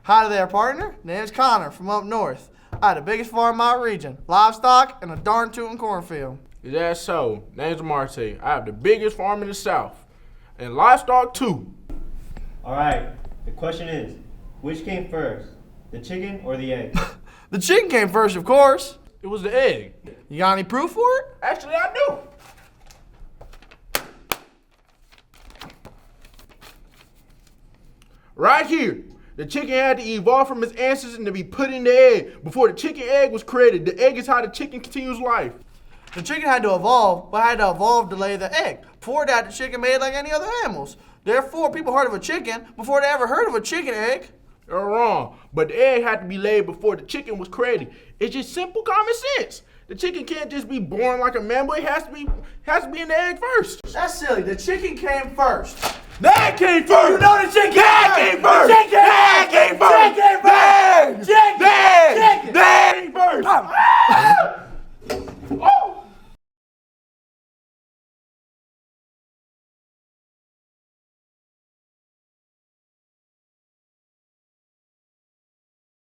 Hi there, partner. Name's Connor from up north. I have the biggest farm in my region, livestock and a darn tootin' cornfield. Is that so? Name's Martin. I have the biggest farm in the South. And livestock too. Alright, the question is, which came first, the chicken or the egg? The chicken came first, of course. It was the egg. You got any proof for it? Actually, I do. Right here. The chicken had to evolve from its ancestors and to be put in the egg. Before the chicken egg was created, the egg is how the chicken continues life. The chicken had to evolve, but had to evolve to lay the egg. Before that, the chicken made like any other animals. Therefore, people heard of a chicken before they ever heard of a chicken egg. You're wrong, but the egg had to be laid before the chicken was created. It's just simple common sense. The chicken can't just be born like a mammal. It has to be in the egg first. That's silly. The chicken came first. The egg came first. You know the chicken came first. Chicken! The egg came first. Chicken! The egg! Chicken! The egg came first.